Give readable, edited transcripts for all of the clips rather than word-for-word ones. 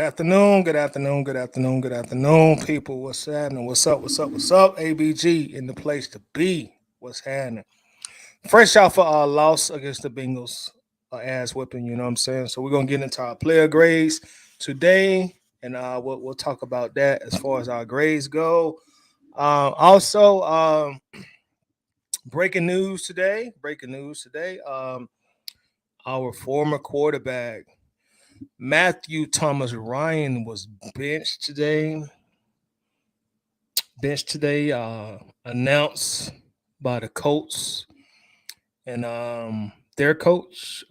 afternoon, good afternoon, good afternoon, good afternoon, people. What's happening? What's up? What's up? What's up? ABG in the place to be. What's happening? Fresh out for our loss against the Bengals, ass whipping. You know what I'm saying? So we're gonna get into our player grades today, and we'll talk about that as far as our grades go. Also, breaking news today. Breaking news today. Our former quarterback Matthew Thomas Ryan was benched today. Announced by the Colts and their coach,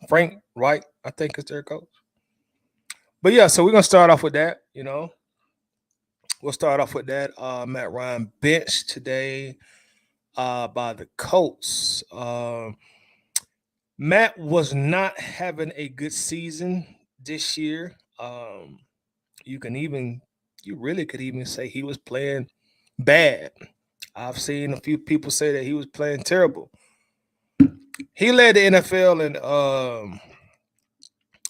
Frank Wright, I think is their coach. But yeah, so we're gonna start off with that. We'll start off with that. Matt Ryan benched today by the Colts. Matt was not having a good season this year. You can even you really could even say he was playing bad. I've seen a few people say that he was playing terrible. He led the NFL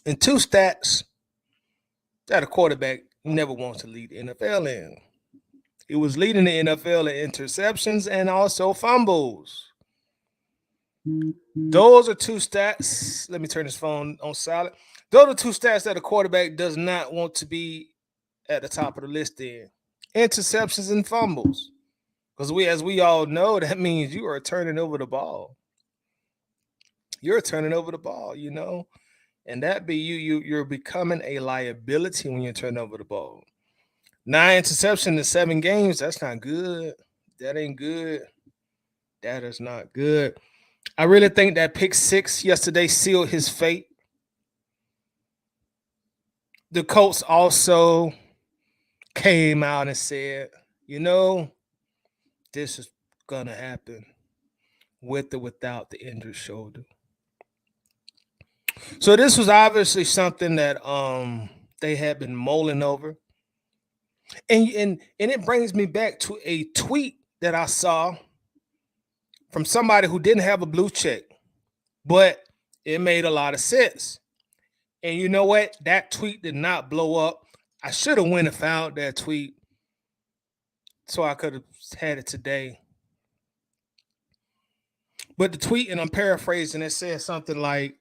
in two stats that a quarterback never wants to lead the NFL in. He was leading the NFL in interceptions and also fumbles. Those are two stats. Let me turn this phone on silent. Those are two stats that a quarterback does not want to be at the top of the list in. Interceptions and fumbles. Because as we all know, that means you are turning over the ball. You're turning over the ball, and that be you're becoming a liability when you turn over the ball. 9 interceptions in 7 games, that's not good. That ain't good. That is not good. I really think that pick 6 yesterday sealed his fate. The Colts also came out and said, this is gonna happen with or without the injured shoulder. So this was obviously something that they had been mulling over. And it brings me back to a tweet that I saw from somebody who didn't have a blue check, but it made a lot of sense. And you know what? That tweet did not blow up. I should have went and found that tweet so I could have had it today. But the tweet, and I'm paraphrasing, it says something like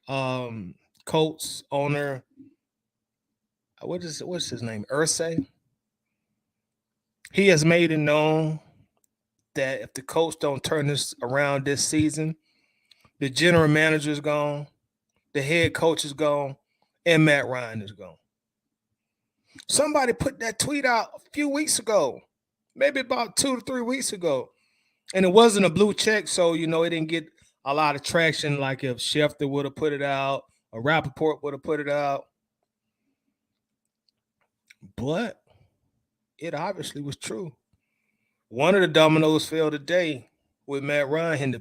Colts owner, what's his name? Ursay. He has made it known that if the Colts don't turn this around this season, the general manager is gone, the head coach is gone, and Matt Ryan is gone. Somebody put that tweet out a few weeks ago, maybe about 2 to 3 weeks ago, and it wasn't a blue check, so it didn't get a lot of traction. Like if Schefter would have put it out, or Rappaport would have put it out, but it obviously was true. One of the dominoes fell today with Matt Ryan in the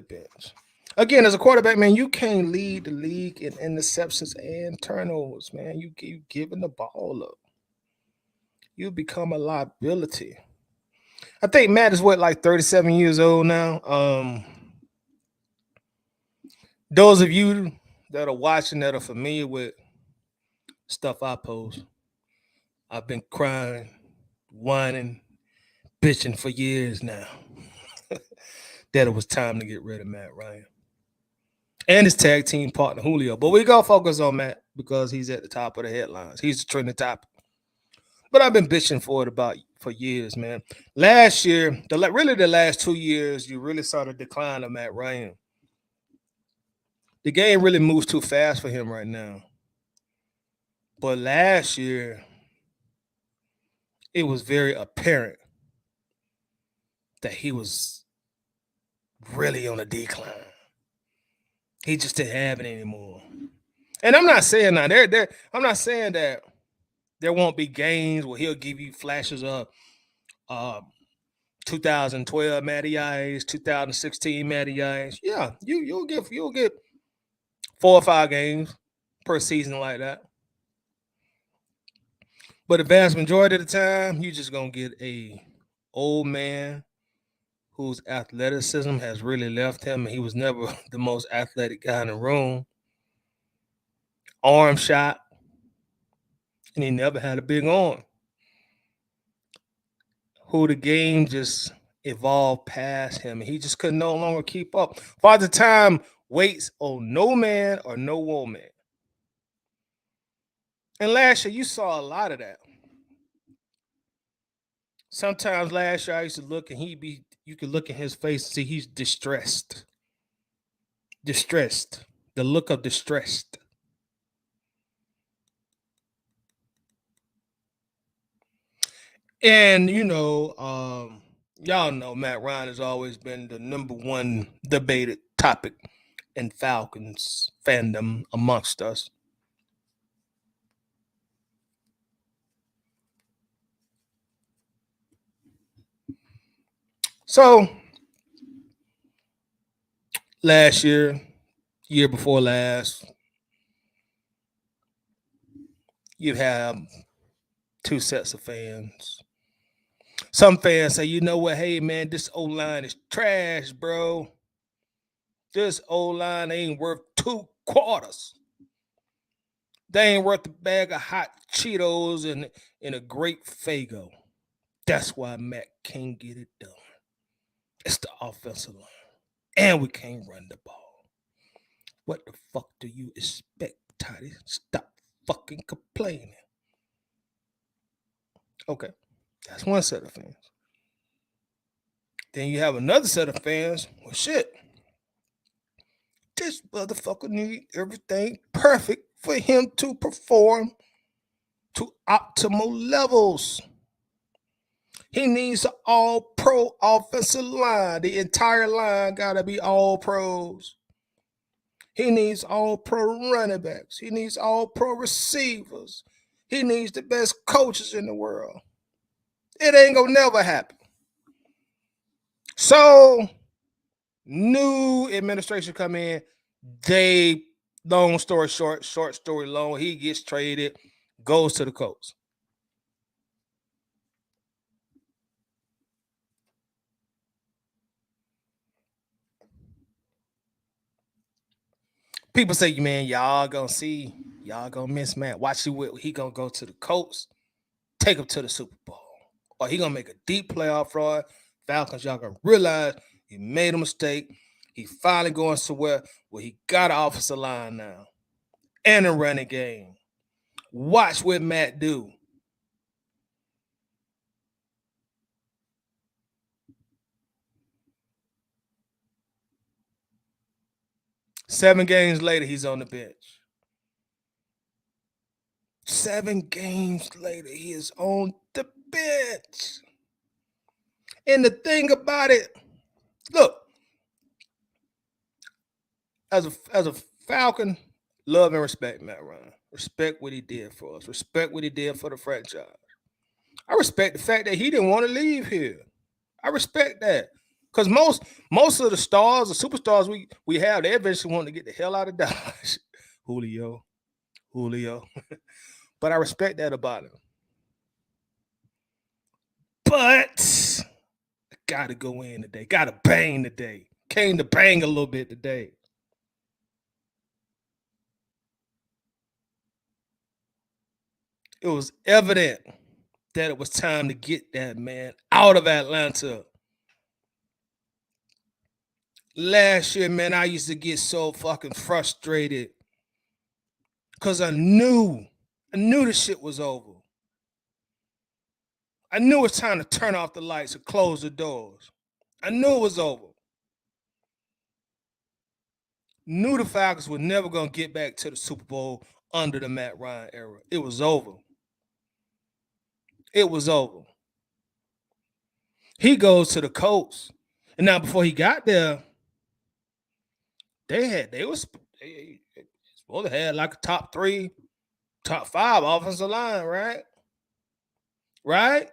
bench. Again, as a quarterback, man, you can't lead the league in interceptions and turnovers, man. You keep giving the ball up. You become a liability. I think Matt is like 37 years old now. Those of you that are watching that are familiar with stuff I post, I've been crying, whining, bitching for years now that it was time to get rid of Matt Ryan and his tag team partner Julio. But we gonna focus on Matt because he's at the top of the headlines. He's the trending topic. But I've been bitching for years, man. Last year, the last 2 years, you really saw the decline of Matt Ryan. The game really moves too fast for him right now. But last year, it was very apparent that he was really on a decline. He just didn't have it anymore. And I'm not saying now, I'm not saying that there won't be games where he'll give you flashes of 2012 Matty Ice, 2016 Matty Ice. Yeah, you'll get 4 or 5 games per season like that. But the vast majority of the time, you're just gonna get a old man whose athleticism has really left him, and he was never the most athletic guy in the room. arm shot, and he never had a big arm. Who the game just evolved past him, and he just could no longer keep up. Father Time waits on no man or no woman. And last year, you saw a lot of that. Sometimes last year I used to look and you could look in his face and see he's distressed. Distressed. The look of distressed. And y'all know Matt Ryan has always been the number one debated topic in Falcons fandom amongst us. So last year before last, you have two sets of fans. Some fans say, you know what, hey man, this O line is trash, bro. This O line ain't worth 2 quarters. They ain't worth a bag of hot Cheetos and a great Fago. That's why Matt can't get it done. It's the offensive line. And we can't run the ball. What the fuck do you expect, Toddy? Stop fucking complaining. Okay, that's one set of fans. Then you have another set of fans. Well, shit. This motherfucker need everything perfect for him to perform to optimal levels. He needs an all-pro offensive line. The entire line got to be all pros. He needs all-pro running backs. He needs all-pro receivers. He needs the best coaches in the world. It ain't gonna never happen. So, new administration come in. Long story short story long, he gets traded, goes to the Colts. People say, man, y'all gonna miss Matt. Watch he gonna go to the Colts, take him to the Super Bowl, or he gonna make a deep playoff run. Falcons, y'all gonna realize he made a mistake. He finally going somewhere where he got an offensive line now and a running game. Watch what Matt do. Seven games later, he's on the bench. 7 games later, he is on the bench. And the thing about it, look, as a Falcon, love and respect Matt Ryan. Respect what he did for us. Respect what he did for the franchise. I respect the fact that he didn't want to leave here. I respect that. Because most of the stars, the superstars we have, they eventually want to get the hell out of Dodge. Julio. But I respect that about him. But I gotta go in today. Gotta bang today. Came to bang a little bit today. It was evident that it was time to get that man out of Atlanta. Last year, man, I used to get so fucking frustrated because I knew the shit was over. I knew it was time to turn off the lights and close the doors. I knew it was over. Knew the Falcons were never going to get back to the Super Bowl under the Matt Ryan era. It was over. It was over. He goes to the Colts. And now before he got there, they were supposed to have like a top 3, top 5 offensive line, right? Right?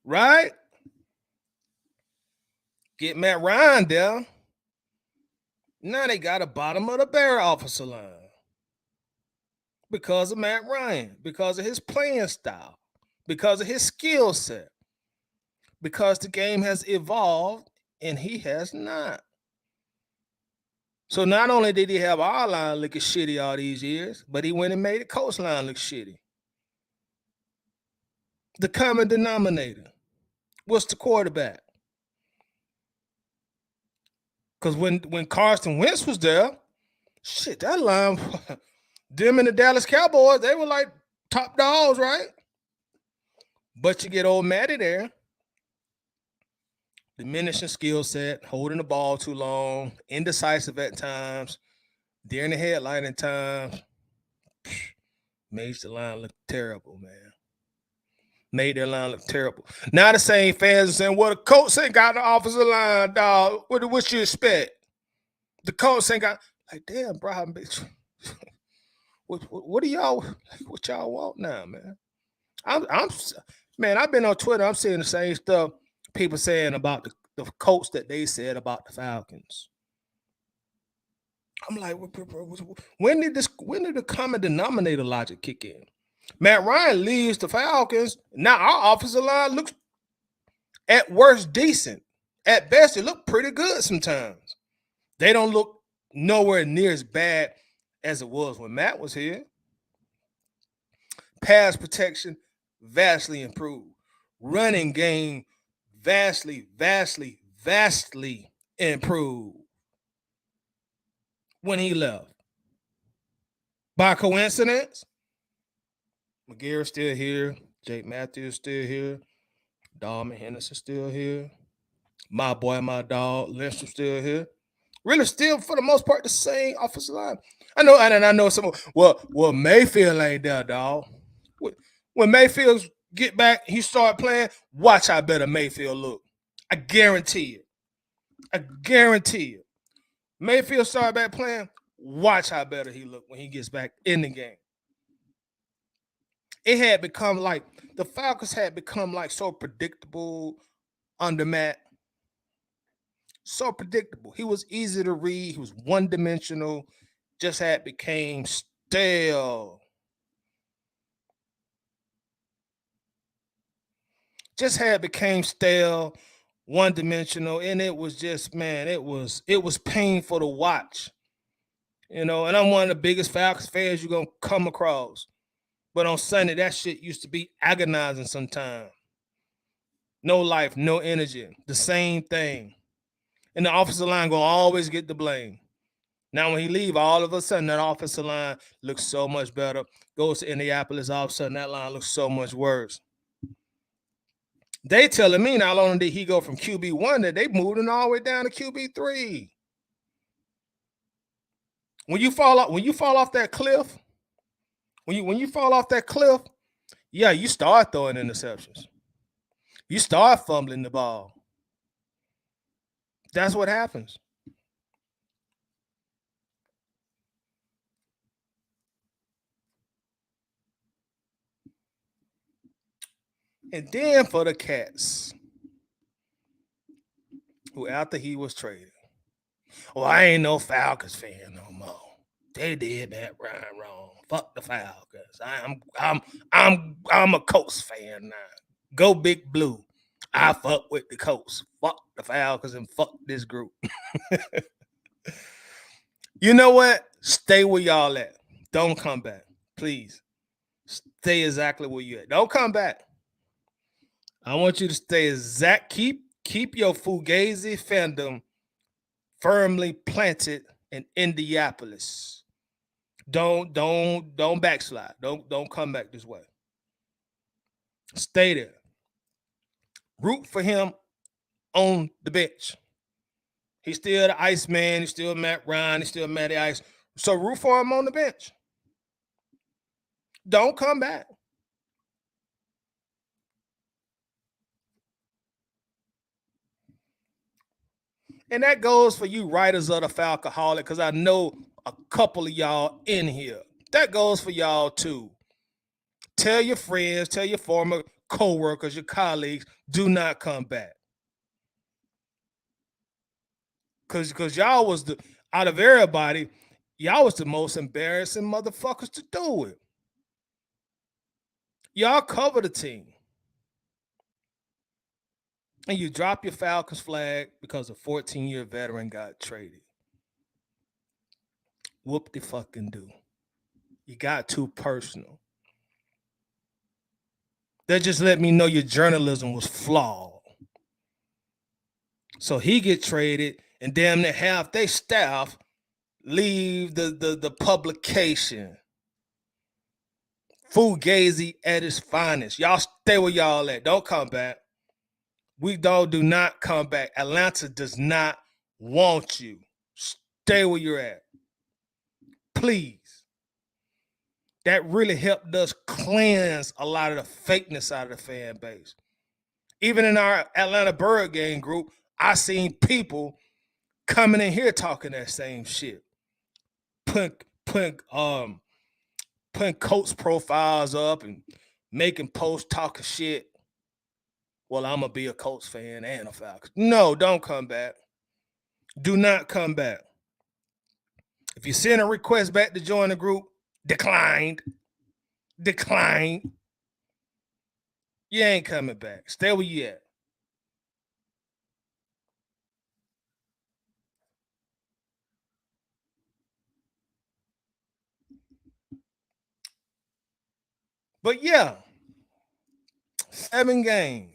Right? Get Matt Ryan there. Now they got a bottom of the barrel offensive line. Because of Matt Ryan, because of his playing style, because of his skill set, because the game has evolved and he has not. So not only did he have our line looking shitty all these years, but he went and made the Colts line look shitty. The common denominator. What's the quarterback? Because when Carson Wentz was there, shit, that line, them and the Dallas Cowboys, they were like top dogs, right? But you get old Matty there, diminishing skill set, holding the ball too long, indecisive at times, deer in the headlight at times. Made the line look terrible, man. Made their line look terrible. Now the same fans are saying, well, the Colts ain't got the offensive line, dog. What you expect? The Colts ain't got, like, damn, bro, bitch. What do y'all, what y'all want now, man? Man, I've been on Twitter. I'm seeing the same stuff people saying about the Colts that they said about the Falcons. I'm like, when did the common denominator logic kick in? Matt Ryan leaves the Falcons. Now our offensive line looks at worst decent. At best, it look pretty good sometimes. They don't look nowhere near as bad as it was when Matt was here. Pass protection vastly improved. Running game vastly improved when he left. By coincidence, McGarrett's still here. Jake Matthews still here. Dalman Henderson still here. My boy, my dog, Lindstrom still here. Really, still for the most part the same offensive line. I know some. Well, Mayfield ain't there, dog. When Mayfield get back, he start playing. Watch how better Mayfield look. I guarantee it. Mayfield start back playing. Watch how better he look when he gets back in the game. It had become like the Falcons had become like so predictable under Matt. So predictable. He was easy to read. He was one-dimensional. Just had became stale. Just had became stale, one-dimensional, and it was just, man, it was painful to watch. You know, and I'm one of the biggest Falcons fans you're gonna come across. But on Sunday, that shit used to be agonizing sometimes. No life, no energy. The same thing. And the offensive line gonna always get the blame. Now, when he leave, all of a sudden, that offensive line looks so much better. Goes to Indianapolis, all of a sudden, that line looks so much worse. They telling me not only did he go from QB1, that they moved him all the way down to QB3. When you fall off that cliff, when you fall off that cliff, yeah, you start throwing interceptions. You start fumbling the ball. That's what happens. And then for the Cats, who after he was traded, well, I ain't no Falcons fan no more. They did that Ryan wrong. Fuck the Falcons. I'm a Colts fan now. Go Big Blue. I fuck with the Colts. Fuck the Falcons and fuck this group. You know what? Stay where y'all at. Don't come back. Please. Stay exactly where you at. Don't come back. I want you to stay exact. Keep your Fugazi fandom firmly planted in Indianapolis. Don't backslide. Don't come back this way. Stay there. Root for him on the bench. He's still the Iceman. He's still Matt Ryan. He's still Matty Ice. So root for him on the bench. Don't come back. And that goes for you writers of the Falcoholic, because I know a couple of y'all in here. That goes for y'all too. Tell your friends, tell your former co-workers, your colleagues, do not come back. Because y'all was out of everybody, y'all was the most embarrassing motherfuckers to do it. Y'all cover the team. and you drop your Falcons flag because a 14-year veteran got traded. Whoop de fucking do. You got too personal. That just let me know your journalism was flawed. So he get traded, and damn near half they staff leave the publication. Fugazi at his finest. Y'all stay where y'all at. Don't come back. Do not come back. Atlanta does not want you. Stay where you're at. Please. That really helped us cleanse a lot of the fakeness out of the fan base. Even in our Atlanta Bird Game group, I seen people coming in here talking that same shit. Putting Colts profiles up and making posts talking shit. Well, I'm going to be a Colts fan and a Falcons. No, don't come back. Do not come back. If you send a request back to join the group, declined. You ain't coming back. Stay where you at. But yeah, 7 games.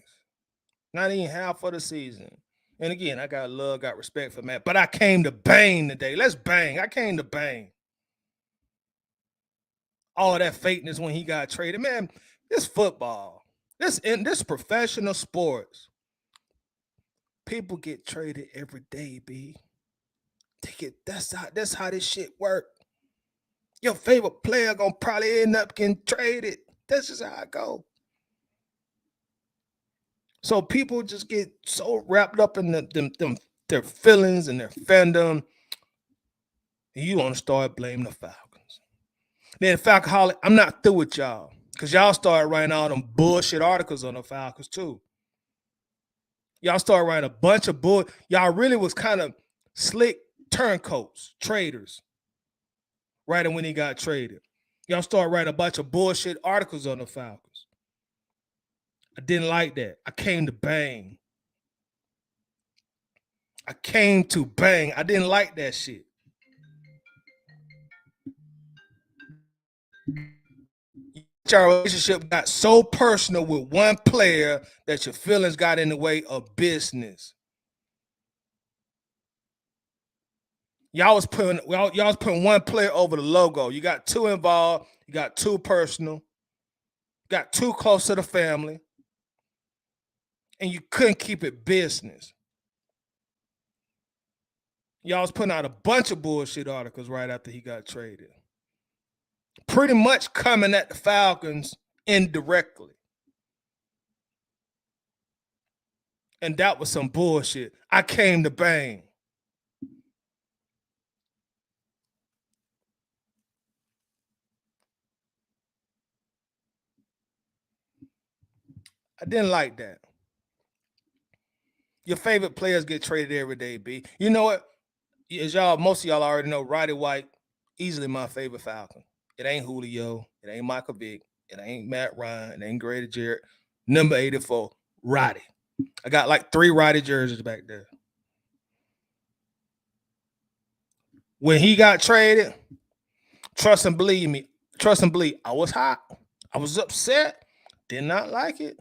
Not even half of the season. And again, I got love, got respect for Matt. But I came to bang today. Let's bang. I came to bang. All that fakeness when he got traded. Man, this football. This professional sports. People get traded every day, B. That's how this shit work. Your favorite player gonna probably end up getting traded. That's just how it go. So people just get so wrapped up in their feelings and their fandom. And you want to start blaming the Falcons. Then Falcoholic, I'm not through with y'all. Because y'all started writing all them bullshit articles on the Falcons too. Y'all started writing a bunch of bull. Y'all really was kind of slick turncoats, traders, right when he got traded. Y'all started writing a bunch of bullshit articles on the Falcons. I didn't like that. I came to bang. I didn't like that shit. Your relationship got so personal with one player that your feelings got in the way of business. Y'all was putting one player over the logo. You got too involved. You got too personal. Got too close to the family. And you couldn't keep it business. Y'all was putting out a bunch of bullshit articles right after he got traded. Pretty much coming at the Falcons indirectly. And that was some bullshit. I came to bang. I didn't like that. Your favorite players get traded every day, B. You know what? As most of y'all already know, Roddy White, easily my favorite Falcon. It ain't Julio. It ain't Michael Vick. It ain't Matt Ryan. It ain't Grady Jarrett. Number 84, Roddy. I got like 3 Roddy jerseys back there. When he got traded, trust and believe, I was hot. I was upset. Did not like it.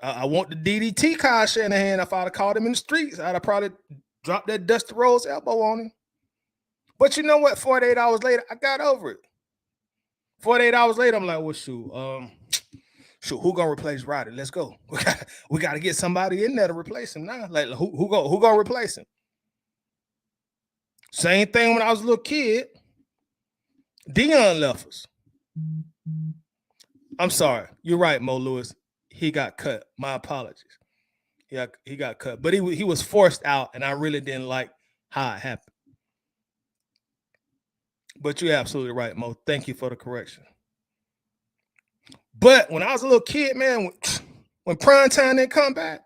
I want the DDT Kyle Shanahan. If I'd have caught him in the streets, I'd have probably dropped that Dusty Rose elbow on him. But you know what? 48 hours later, I got over it. 48 hours later, I'm like, well, shoot, who gonna replace Roddy? Let's go. We got to get somebody in there to replace him now. Like, who gonna replace him? Same thing when I was a little kid. Dion left us. I'm sorry. You're right, Mo Lewis. He got cut. My apologies. He got cut, but he was forced out, and I really didn't like how it happened. But you're absolutely right, Mo. Thank you for the correction. But when I was a little kid, man, when Primetime didn't come back,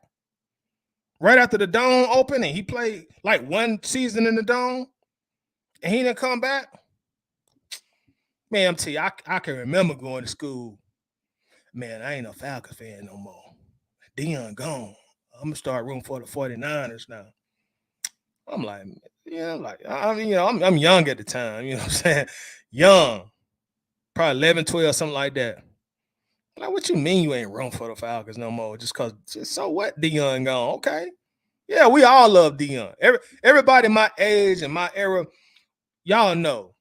right after the Dome opened, and he played like one season in the Dome, and he didn't come back, man, I'm telling you, I can remember going to school. Man, I ain't a Falcon fan no more. Deion gone. I'm gonna start rooting for the 49ers now. I'm like, yeah, like I'm young at the time, you know what I'm saying? Young, probably 11, 12, something like that. Like, what you mean you ain't rooting for the Falcons no more? Just cause so what? Deion gone. Okay. Yeah, we all love Deion. Everybody my age and my era, y'all know.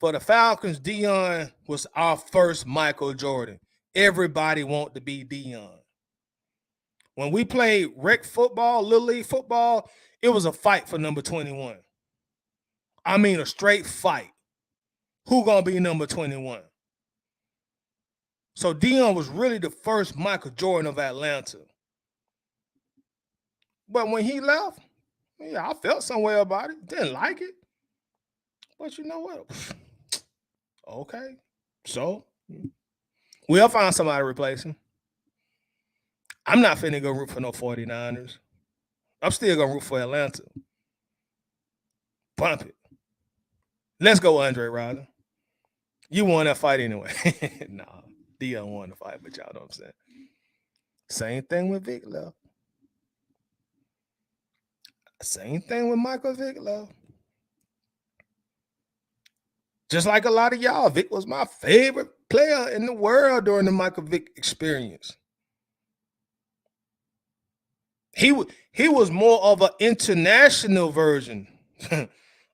For the Falcons, Deion was our first Michael Jordan. Everybody want to be Deion. When we played rec football, little league football, it was a fight for number 21. I mean, a straight fight. Who gonna be number 21? So Deion was really the first Michael Jordan of Atlanta. But when he left, yeah, I felt some way about it. Didn't like it. But you know what? Okay. So we'll find somebody to replace him. I'm not finna go root for no 49ers. I'm still gonna root for Atlanta. Bump it. Let's go, Andre Ryder. You won that fight anyway. Nah, Deion won the fight, but y'all know what I'm saying. Same thing with Vic Love. Same thing with Michael Vick Love. Just like a lot of y'all, Vic was my favorite player in the world during the Michael Vick experience. He was more of an international version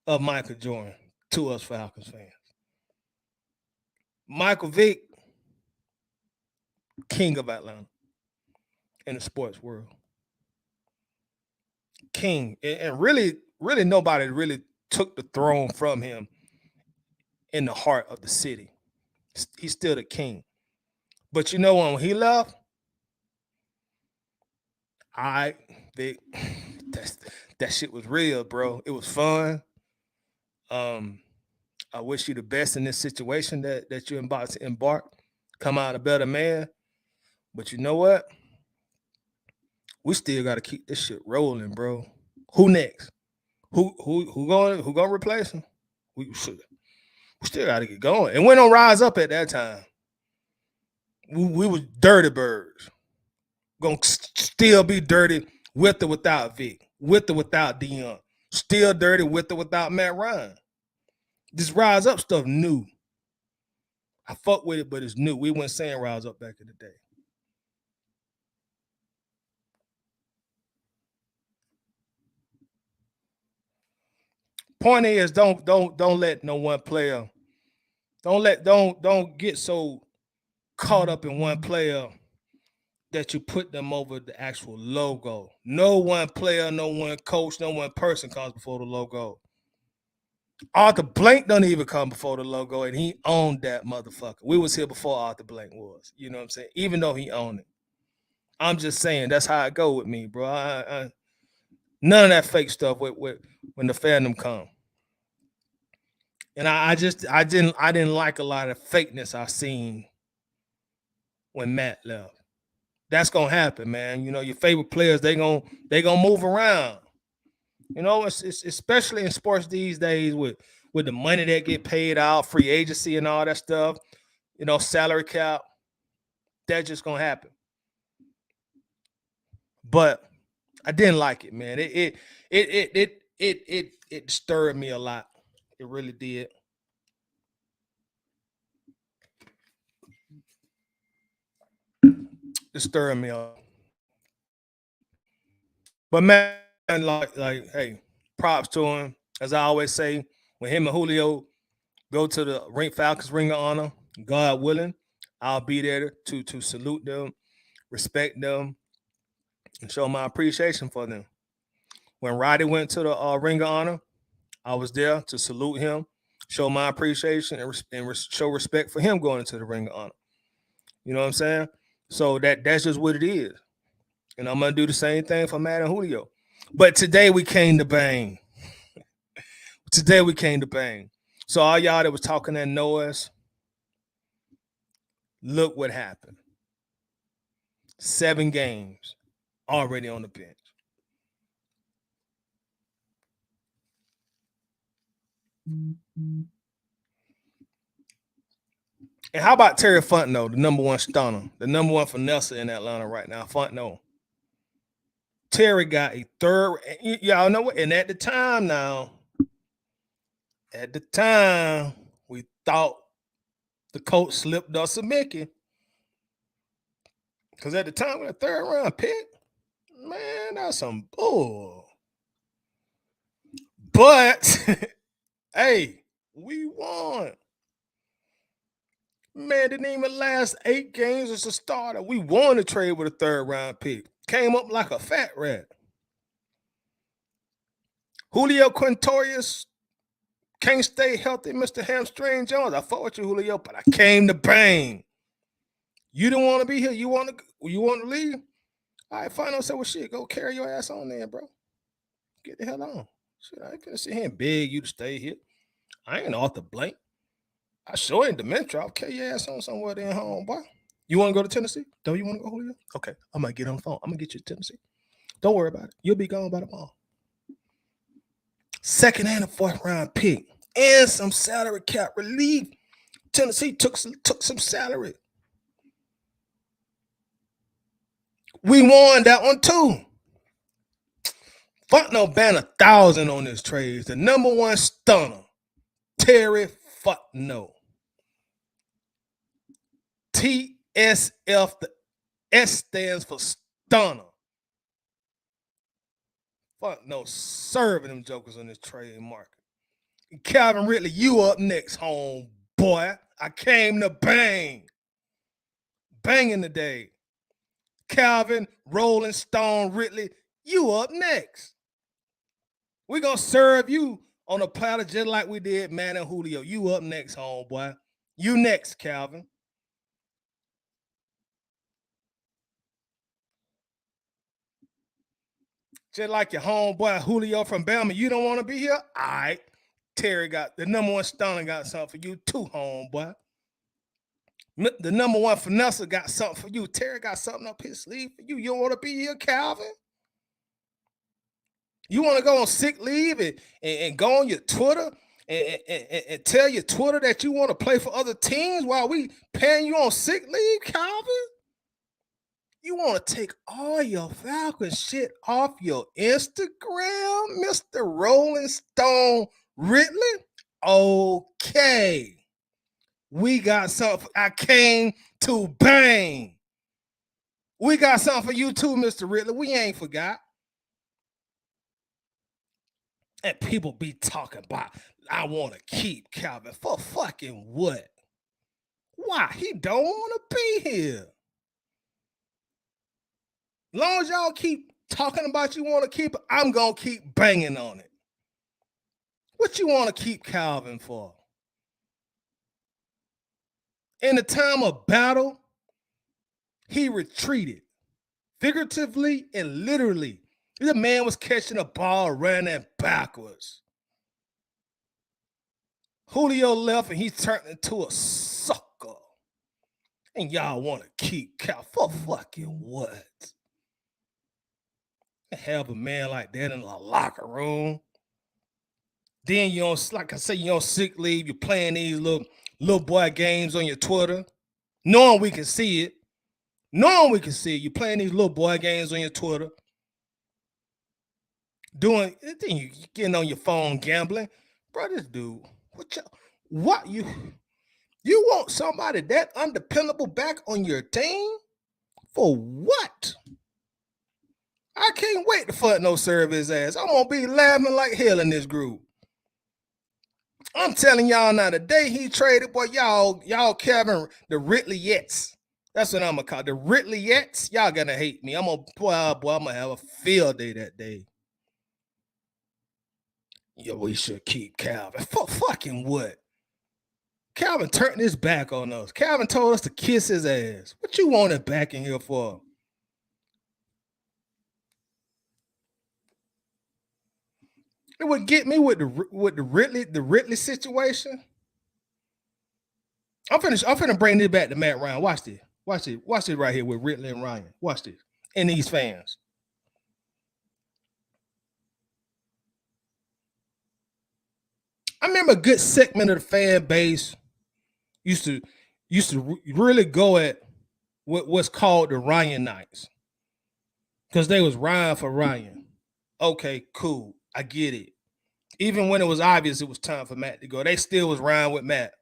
of Michael Jordan to us Falcons fans. Michael Vick, king of Atlanta in the sports world. King. And really nobody really took the throne from him in the heart of the city. He's still the king. But you know when he left, Vic, that shit was real, bro. It was fun. I wish you the best in this situation that you're about to embark. Come out a better man. But you know what? We still got to keep this shit rolling, bro. Who next? Who gonna replace him? We still got to get going. And we don't rise up at that time. We was dirty birds. Gonna still be dirty with or without Vic, with or without Deion. Still dirty with or without Matt Ryan. This rise up stuff new. I fuck with it, but it's new. We weren't saying rise up back in the day. Point is, don't let no one player. Don't get so caught up in one player that you put them over the actual logo. No one player, no one coach, no one person comes before the logo. Arthur Blank don't even come before the logo, and he owned that motherfucker. We was here before Arthur Blank was. You know what I'm saying? Even though he owned it. I'm just saying that's how it go with me, bro. None of that fake stuff with when the fandom come. And I didn't like a lot of fakeness I seen when Matt left. That's gonna happen, man. You know, your favorite players, they gonna move around. You know, it's especially in sports these days with the money that get paid out, free agency and all that stuff, you know, salary cap. That's just gonna happen. But I didn't like it, man. It disturbed me a lot. It really did. Disturbed me a lot. But man, like, hey, props to him. As I always say, when him and Julio go to the Falcons Ring of Honor, God willing, I'll be there to salute them, respect them, and show my appreciation for them. When Roddy went to the Ring of Honor, I was there to salute him, show my appreciation, and show respect for him going into the Ring of Honor. You know what I'm saying? So that's just what it is. And I'm gonna do the same thing for Matt and Julio. But today we came to bang. Today we came to bang. So all y'all that was talking that noise, look what happened. 7 games already on the bench. And how about Terry Fontenot, the number one stunner, the number one finesse in Atlanta right now? Fontenot. Terry got a third. Y'all know what? And at the time we thought the Colts slipped us a Mickey. Because at the time, with a third round pick, man, that's some bull. But, hey, we won. Man, didn't even last 8 games as a starter. We won the trade with a third round pick. Came up like a fat rat. Julio Quintorius can't stay healthy, Mr. Hamstring Jones. I fought with you, Julio, but I came to bang. You didn't want to be here. You want to leave? All right, fine. I said, well, shit, go carry your ass on there, bro. Get the hell on. Shit, I ain't gonna sit here and beg you to stay here. I ain't Arthur Blank. I sure ain't Dementia. I'll carry your ass on somewhere there home, boy. You want to go to Tennessee? Don't you want to go, Julio? Okay, I might get on the phone. I'm gonna get you to Tennessee. Don't worry about it. You'll be gone by tomorrow. Second and a fourth round pick and some salary cap relief. Tennessee took some salary. We won that one too. Fontenot banned 1,000 on this trade. The number one stunner, Terry Fontenot. TSF, the S stands for stunner. Fontenot serving them jokers on this trade market. Calvin Ridley, you up next, home boy. I came to bang. Banging today. Calvin, Rolling Stone, Ridley, you up next. We're going to serve you on a platter just like we did Man and Julio. You up next, homeboy. You next, Calvin. Just like your homeboy Julio from Bama, you don't want to be here? All right. Terry got the number one stunner got something for you too, homeboy. The number one finesse got something for you. Terry got something up his sleeve for you. You don't want to be here, Calvin? You want to go on sick leave and go on your Twitter and tell your Twitter that you want to play for other teams while we paying you on sick leave, Calvin? You want to take all your Falcons shit off your Instagram, Mr. Rolling Stone Ridley? Okay. We got something. I came to bang. We got something for you too, Mr. Ridley. We ain't forgot. And people be talking about, I want to keep Calvin. For fucking what? Why? He don't want to be here. Long as y'all keep talking about you want to keep it, I'm going to keep banging on it. What you want to keep Calvin for? In the time of battle, he retreated. Figuratively and literally. The man was catching a ball, running backwards. Julio left and he turned into a sucker. And y'all want to keep Cal for fucking what? Have a man like that in a locker room. Then you on, like I say, you on sick leave. You're playing these little boy games on your Twitter, knowing we can see it. You're playing these little boy games on your Twitter. Then you getting on your phone gambling. Bro, this dude, what you want somebody that undependable back on your team? For what? I can't wait to Fontenot serve his ass. I'm gonna be laughing like hell in this group. I'm telling y'all now, the day he traded, boy, y'all Kevin, the Ridleyettes. That's what I'm gonna call it. The Ridleyettes. Y'all gonna hate me. I'm gonna have a field day that day. Yo, we should keep Calvin. For fucking what? Calvin turned his back on us. Calvin told us to kiss his ass. What you want it back in here for? It would get me with the Ridley situation. I'm finna bring this back to Matt Ryan. Watch this. Watch this right here with Ridley and Ryan. Watch this. And these fans. I remember a good segment of the fan base used to used to really go at what's called the Ryan Nights because they was Ryan for Ryan. Okay, cool. I get it. Even when it was obvious it was time for Matt to go, they still was Ryan with Matt.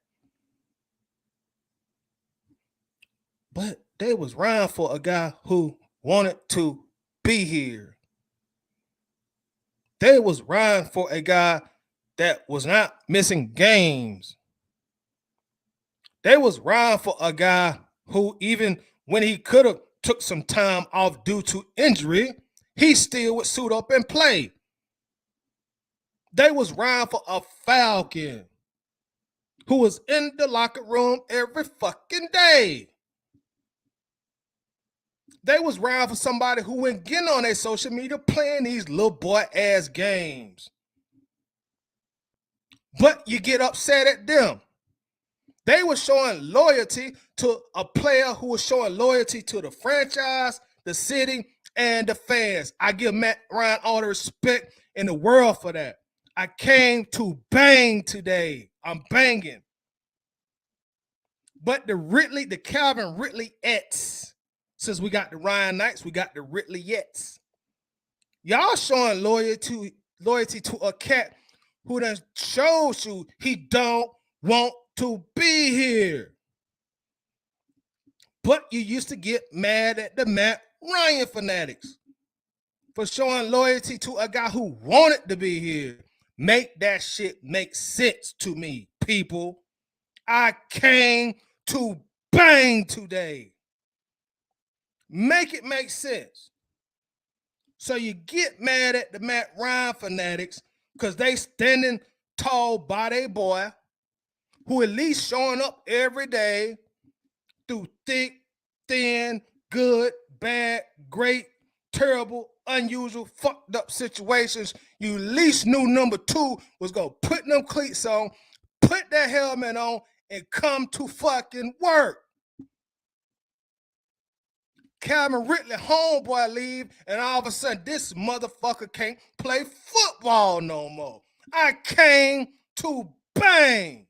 But they was Ryan for a guy who wanted to be here. They was Ryan for a guy that was not missing games. They was Ryan for a guy who, even when he could have took some time off due to injury, he still would suit up and play. They was Ryan for a Falcon who was in the locker room every fucking day. They was Ryan for somebody who went getting on their social media playing these little boy ass games. But you get upset at them. They were showing loyalty to a player who was showing loyalty to the franchise, the city, and the fans. I give Matt Ryan all the respect in the world for that. I came to bang today. I'm banging. But the Calvin Ridley-ettes, since we got the Ryan Knights, we got the Ridley-ettes. Y'all showing loyalty to a cat who done shows you he don't want to be here. But you used to get mad at the Matt Ryan fanatics for showing loyalty to a guy who wanted to be here. Make that shit make sense to me, people. I came to bang today. Make it make sense. So you get mad at the Matt Ryan fanatics because they standing tall by their boy, who at least showing up every day through thick, thin, good, bad, great, terrible, unusual, fucked up situations. You at least knew number 2 was going to put them cleats on, put that helmet on, and come to fucking work. Calvin Ridley homeboy leave, and all of a sudden this motherfucker can't play football no more. I came to bang.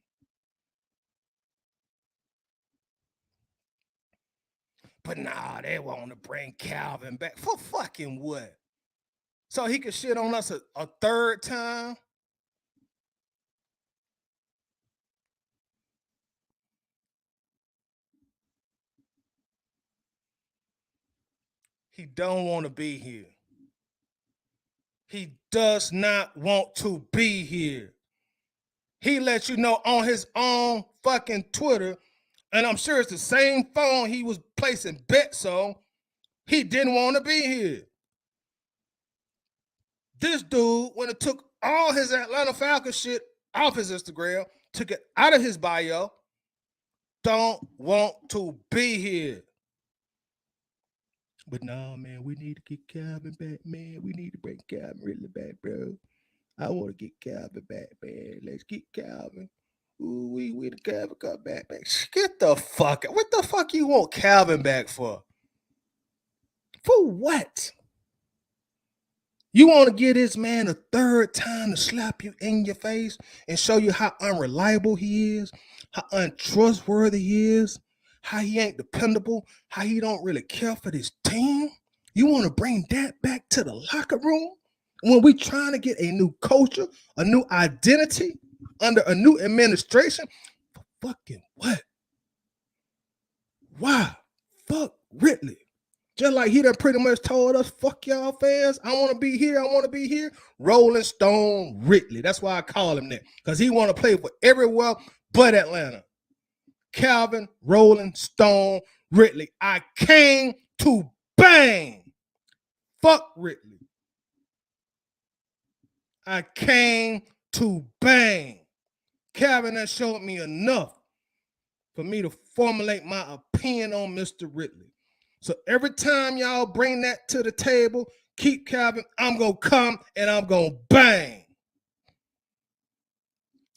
But nah, they want to bring Calvin back. For fucking what? So he could shit on us a third time? He don't want to be here. He does not want to be here. He let you know on his own fucking Twitter, and I'm sure it's the same phone he was placing bets on, he didn't want to be here. This dude, when it took all his Atlanta Falcons shit off his Instagram, took it out of his bio, don't want to be here. But no, man, we need to get Calvin back, man. We need to bring Calvin really back, bro. I want to get Calvin back, man. Let's get Calvin. Ooh, we the Calvin come back. Get the fuck out. What the fuck you want Calvin back for? For what? You want to give this man a third time to slap you in your face and show you how unreliable he is, how untrustworthy he is, how he ain't dependable, how he don't really care for this team? You want to bring that back to the locker room when we trying to get a new culture, a new identity under a new administration? Fucking what? Why? Fuck Ridley. Just like he done pretty much told us, fuck y'all fans, I want to be here, I want to be here. Rolling Stone Ridley. That's why I call him that. Because he want to play for everywhere but Atlanta. Calvin Rolling Stone Ridley. I came to bang. Fuck Ridley. I came to bang. Calvin has showed me enough for me to formulate my opinion on Mr. Ridley. So every time y'all bring that to the table, keep Calvin, I'm going to come and I'm going to bang.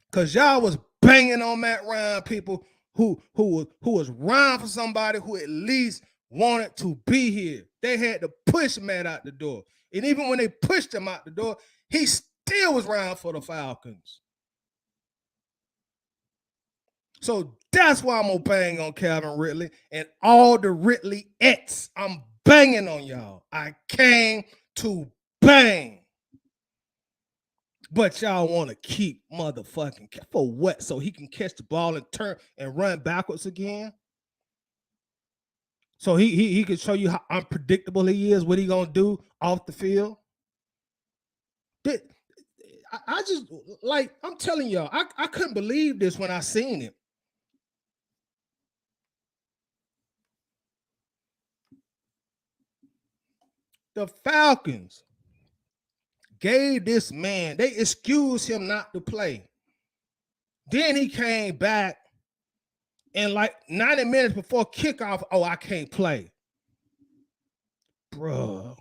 Because y'all was banging on Matt Ryan, people who was Ryan for somebody who at least wanted to be here. They had to push Matt out the door. And even when they pushed him out the door, he still was Ryan for the Falcons. So that's why I'm gonna bang on Calvin Ridley and all the Ridley-ettes. I'm banging on y'all. I came to bang. But y'all want to keep motherfucking for what? So he can catch the ball and turn and run backwards again? So he can show you how unpredictable he is, what he gonna do off the field? I just, like, I'm telling y'all, I couldn't believe this when I seen it. The Falcons gave this man, they excused him not to play. Then he came back and like 90 minutes before kickoff, oh, I can't play. Bro.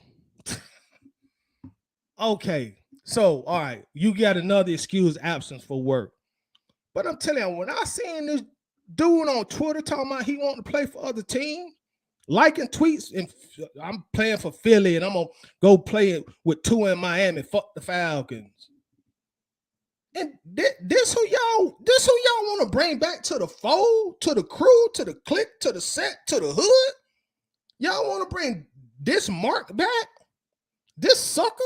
Okay. So, all right, you got another excuse, absence for work. But I'm telling you, when I seen this dude on Twitter talking about he want to play for other teams, liking tweets, and I'm playing for Philly and I'm gonna go play it with two in Miami. Fuck the Falcons. And this who y'all want to bring back to the fold, to the crew, to the clique, to the set, to the hood. Y'all want to bring this Mark back? This sucker?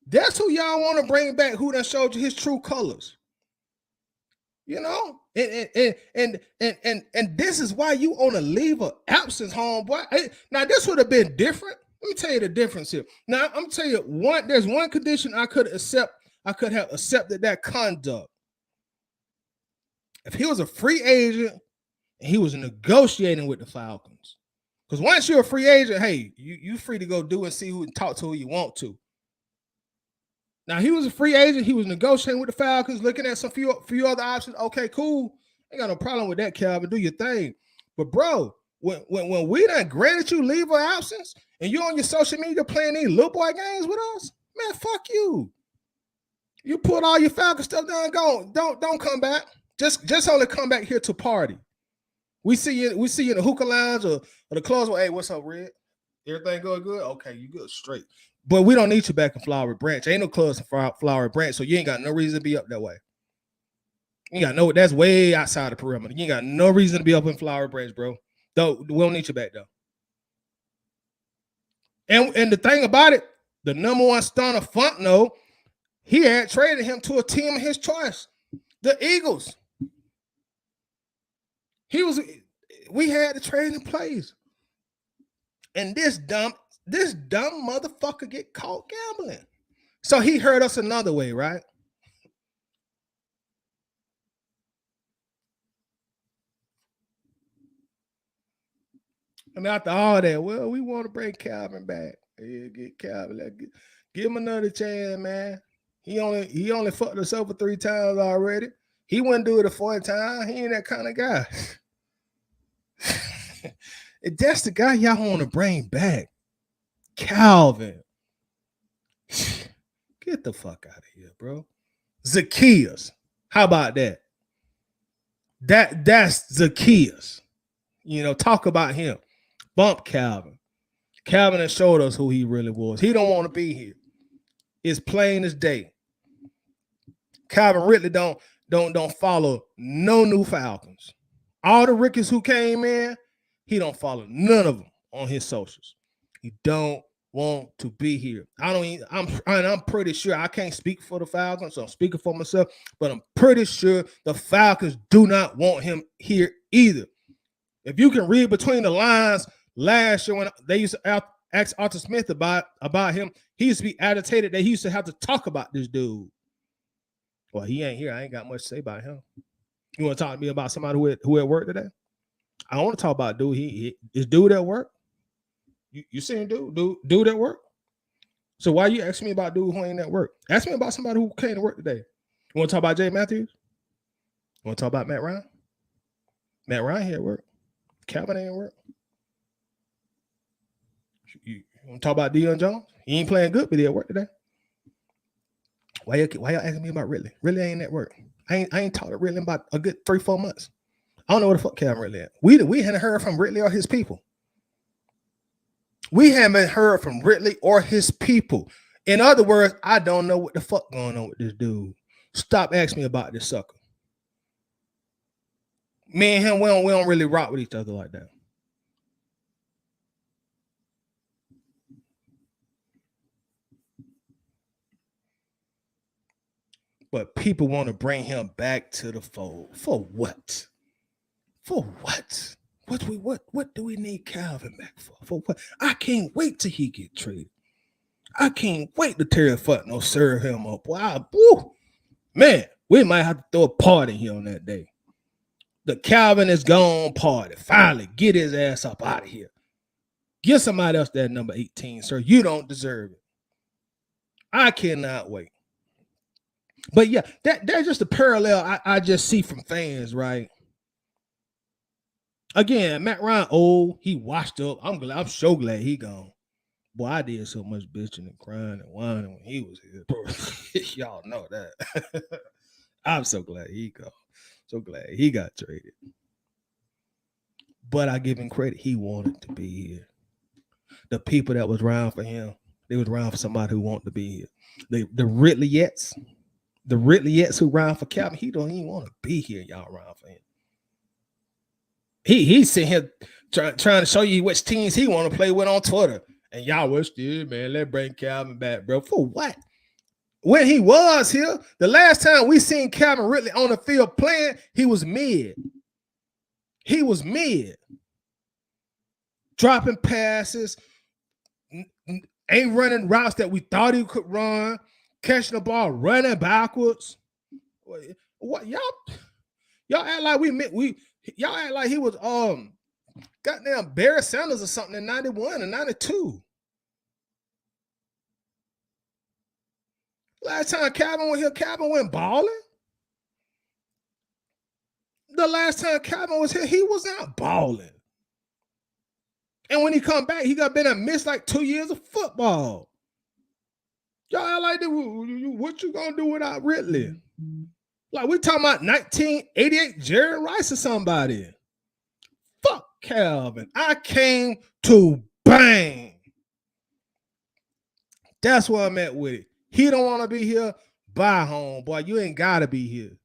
That's who y'all want to bring back, who done showed you his true colors. You know? And this is why you on a leave of absence, homeboy. Now, this would have been different. Let me tell you the difference here. Now, I'm gonna tell you there's one condition I could accept. I could have accepted that conduct. If he was a free agent and he was negotiating with the Falcons. Because once you're a free agent, hey, you free to go do and see who and talk to who you want to. Now, he was a free agent. He was negotiating with the Falcons, looking at some few other options. Okay, cool. Ain't got no problem with that, Calvin. Do your thing. But, bro, when we done granted you leave of absence and you on your social media playing these little boy games with us, man, fuck you. You put all your Falcon stuff down and go. Don't come back. Just only come back here to party. We see you in the hookah lounge or the clothes. Hey, what's up, Red? Everything going good? Okay, you good, straight. But we don't need you back in Flowery Branch. Ain't no clubs in Flowery Branch, so you ain't got no reason to be up that way. You got no, that's way outside the perimeter. You ain't got no reason to be up in Flowery Branch, bro. Though we don't need you back though. And the thing about it, the number one stunner, Fontenot, he had traded him to a team of his choice, the Eagles. We had to trade in plays. And this dumb motherfucker get caught gambling. So he hurt us another way, right? And after all that, well, we want to bring Calvin back. Yeah, get Calvin. Give him another chance, man. He only fucked us over 3 times already. He wouldn't do it a 4th time. He ain't that kind of guy. That's the guy y'all want to bring back. Calvin. Get the fuck out of here, bro. Zacchaeus. How about that? That's Zacchaeus. You know, talk about him. Bump Calvin. Calvin has showed us who he really was. He don't want to be here. It's plain as day. Calvin Ridley don't follow no new Falcons. All the rookies who came in, he don't follow none of them on his socials. He don't want to be here. I'm pretty sure, I can't speak for the Falcons, so I'm speaking for myself, but I'm pretty sure the Falcons do not want him here either. If you can read between the lines, last year when they used to ask Arthur Smith about him, he used to be agitated that he used to have to talk about this dude. Well, he ain't here. I ain't got much to say about him. You want to talk to me about somebody who at work today? I don't want to talk about dude. Is dude at work? You seen dude at work? So why you asking me about dude who ain't at work? Ask me about somebody who came to work today. You want to talk about Jay Matthews? You want to talk about Matt Ryan? Matt Ryan here at work. Calvin ain't at work. You want to talk about Deion Jones? He ain't playing good, but he at work today. Why y'all asking me about Ridley? Ridley ain't at work. I ain't talked to Ridley about a good 3-4 months. I don't know where the fuck Calvin Ridley at. We hadn't heard from Ridley or his people. We haven't heard from Ridley or his people. In other words, I don't know what the fuck going on with this dude. Stop asking me about this sucker. Me and him, we don't really rock with each other like that. But people want to bring him back to the fold. For what? For what? What do we need Calvin back for? For what? I can't wait till he get traded. I can't wait to Terry Fontenot serve him up. Wow, woo, man, we might have to throw a party here on that day. The Calvin is gone party. Finally, get his ass up out of here. Give somebody else that number 18, sir. You don't deserve it. I cannot wait. But yeah, that's just a parallel I just see from fans, right? Again, Matt Ryan, old, he washed up. I'm so glad he gone. Boy, I did so much bitching and crying and whining when he was here. Y'all know that. I'm so glad he gone. So glad he got traded. But I give him credit. He wanted to be here. The people that was around for him, they was around for somebody who wanted to be here. The Ridleyettes who ran for Calvin, he don't even want to be here. Y'all around for him. He's sitting here trying to show you which teams he want to play with on Twitter. And y'all was still, man, let's bring Calvin back, bro. For what? When he was here, the last time we seen Calvin Ridley on the field playing, he was mid. He was mid. Dropping passes, ain't running routes that we thought he could run, catching the ball, running backwards. What y'all act like y'all act like he was goddamn Barry Sanders or something in 91 and 92. Last time Calvin was here, Calvin went balling. The last time Calvin was here, he was not balling. And when he come back, he got been and missed like 2 years of football. Y'all act like what you gonna do without Ridley? Like we talking about 1988 Jerry Rice or somebody. Fuck Calvin. I came to bang. That's where I'm at with it. He don't want to be here. Bye home, boy. You ain't gotta be here.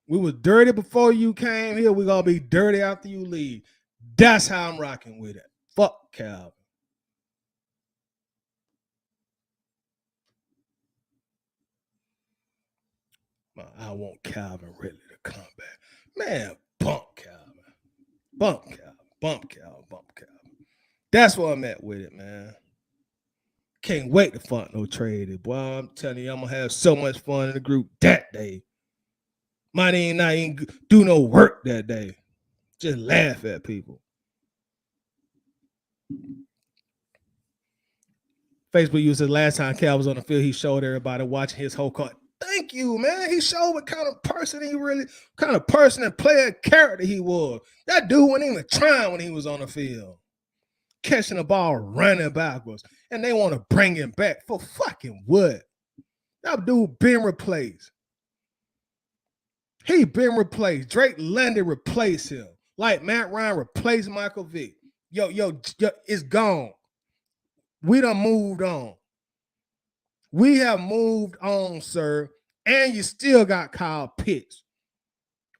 We was dirty before you came here. We gonna be dirty after you leave. That's how I'm rocking with it. Fuck Calvin. I want Calvin Ridley to come back. Man, bump Calvin. Bump Calvin. Bump Calvin. Bump Calvin. That's where I'm at with it, man. Can't wait to Fontenot trade it. Boy, I'm telling you, I'm going to have so much fun in the group that day. Might ain't do no work that day. Just laugh at people. Facebook user last time Cal was on the field, he showed everybody watching his whole card. Thank you, man. He showed what kind of person kind of person and player character he was. That dude wasn't even trying when he was on the field. Catching the ball, running backwards. And they want to bring him back for fucking what? That dude been replaced. He been replaced. Drake London replaced him. Like Matt Ryan replaced Michael Vick. Yo, it's gone. We done moved on. We have moved on, sir. And you still got Kyle Pitts.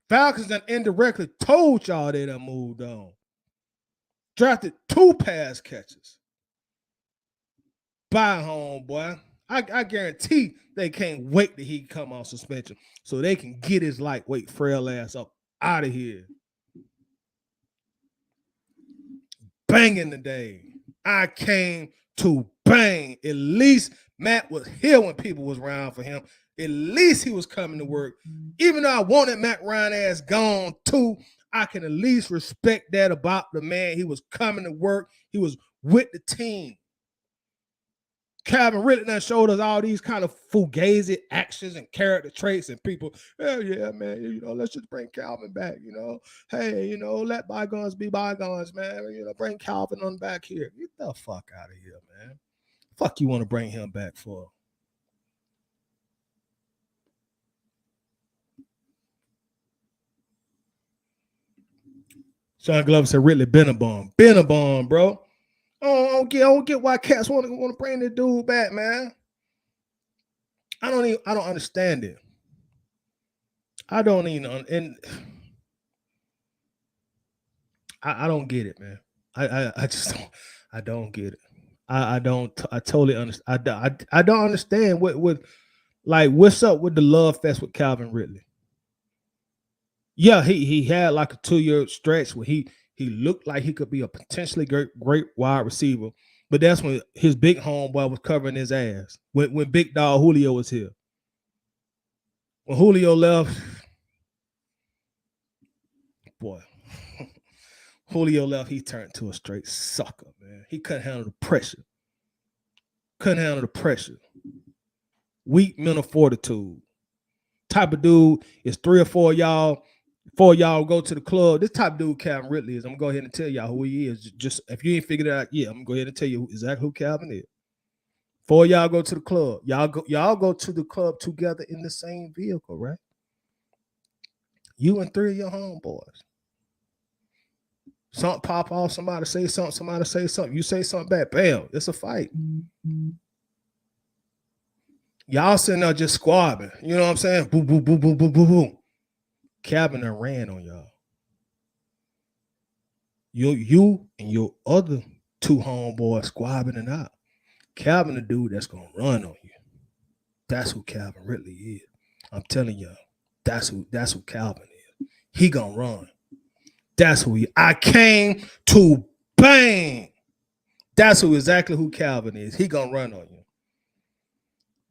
Falcons done indirectly told y'all they done moved on. Drafted 2 pass catches. Bye, homeboy. I guarantee they can't wait till he come off suspension so they can get his lightweight frail ass up out of here. Banging today. I came to bang. At least Matt was here when people was around for him. At least he was coming to work. Even though I wanted Matt Ryan ass gone too, I can at least respect that about the man. He was coming to work. He was with the team. Calvin Ridley done showed us all these kind of fugazi actions and character traits, and people, hell yeah, man, let's just bring Calvin back, Hey, let bygones be bygones, man. Bring Calvin on back here. Get the fuck out of here, man. Fuck you want to bring him back for? Sean Glover said Ridley been a bomb. Been a bomb, bro. I don't get why cats want to bring this dude back, man. I don't understand it. I don't even, and I don't get it, man. I just don't. I don't get it. I don't. I totally understand. I don't understand what like what's up with the love fest with Calvin Ridley. Yeah, he had like a 2 year stretch where he looked like he could be a potentially great wide receiver, but that's when his big homeboy was covering his ass. When Big Dog Julio was here. When Julio left, boy, Julio left, he turned to a straight sucker, man. He couldn't handle the pressure. Couldn't handle the pressure. Weak mental fortitude. Type of dude is 3 or 4 y'all. 4 y'all go to the club. This type of dude Calvin Ridley is. I'm gonna go ahead and tell y'all who he is. Just if you ain't figured it out, yeah, I'm gonna go ahead and tell you exactly who Calvin is. 4 y'all go to the club. Y'all go to the club together in the same vehicle, right? You and 3 of your homeboys. Something pop off, somebody say something, you say something back, bam, it's a fight. Y'all sitting there just squabbing. You know what I'm saying? Boom, boom, boom, boom, boom, boom, boom. Calvin done ran on y'all. You and your other 2 homeboys squabbing it out. Calvin the dude that's gonna run on you. That's who Calvin Ridley is. I'm telling y'all, that's who Calvin is. He gonna run. That's who I came to bang. That's exactly who Calvin is. He gonna run on you.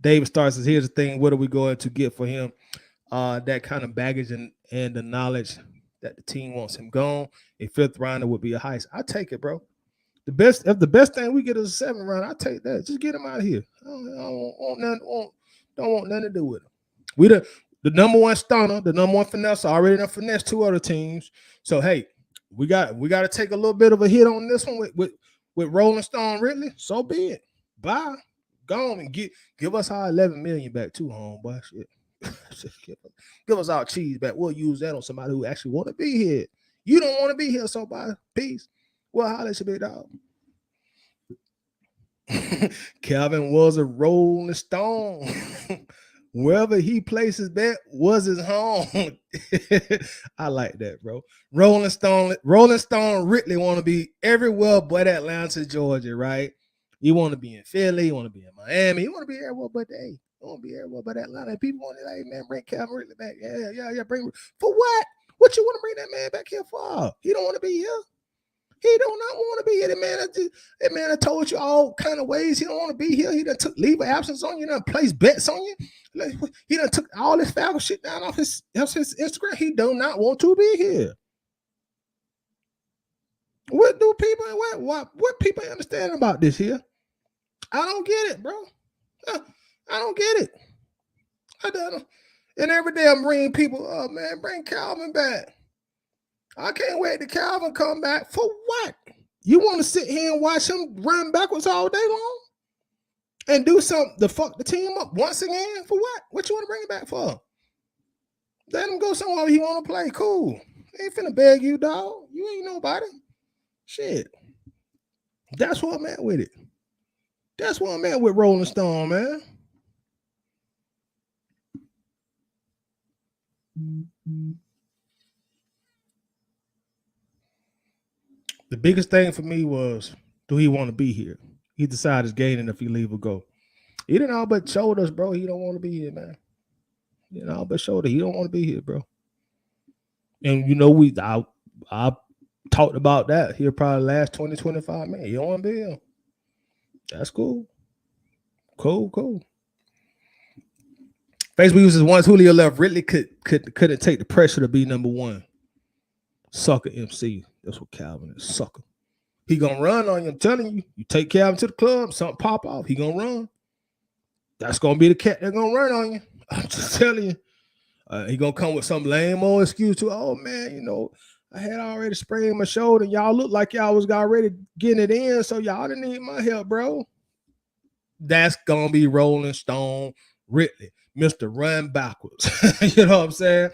David Starr says, here's the thing. What are we going to get for him? That kind of baggage and the knowledge that the team wants him gone. A 5th rounder would be a heist. I take it, bro. The best thing we get is a 7th round, I take that. Just get him out of here. I don't want nothing to do with him. We the number one stunner, the number one finesse, already done finesse 2 other teams. So hey, we got to take a little bit of a hit on this one with Rolling Stone Ridley. So be it. Bye. Go on and give us our 11 million back too, homeboy. Shit. Give us our cheese back. We'll use that on somebody who actually want to be here. You don't want to be here, so bye. Peace. Well, holla at your big dog. Calvin was a Rolling Stone. Wherever he placed his bet was his home. I like that, bro. Rolling Stone Ridley want to be everywhere but Atlanta, Georgia, right? You want to be in Philly, you want to be in Miami, you want to be everywhere but the A. You want to be everywhere but Atlanta. And people want to like, man, bring Calvin Ridley back. Yeah. Bring for what? What you want to bring that man back here for? He don't want to be here. He do not want to be here. That man I told you all kind of ways. He don't want to be here. He done took leave of absence on you. Done placed bets on you. He done took all this Falcon shit down off his Instagram. He do not want to be here. What do people what people understand about this here? I don't get it, bro. I don't get it. I don't. And every day I'm bringing people, oh man, bring Calvin back. I can't wait to Calvin come back. For what? You want to sit here and watch him run backwards all day long? And do something to fuck the team up once again? For what? What you want to bring it back for? Let him go somewhere he want to play. Cool. Ain't finna beg you, dog. You ain't nobody. Shit. That's what I'm at with it. That's what I'm at with Rolling Stone, man. The biggest thing for me was, do he want to be here? He decided gaining if he leave or go. He didn't all but showed us, bro. He don't want to be here, man. He didn't all but showed us he don't want to be here, bro. And you know, I talked about that here probably last 20, 25 minutes. You don't want to be here. That's cool. Cool. Facebook users once Julio left, Ridley couldn't take the pressure to be number one. Sucker MC. That's what Calvin is. Sucker. He gonna run on you. I'm telling you. You take Calvin to the club, something pop off. He gonna run. That's gonna be the cat that's gonna run on you. I'm just telling you. He gonna come with some lame old excuse to, oh man, you know, I had already sprayed my shoulder. Y'all look like y'all was already getting it in, so y'all didn't need my help, bro. That's gonna be Rolling Stone Ridley, Mr. Run Backwards. You know what I'm saying?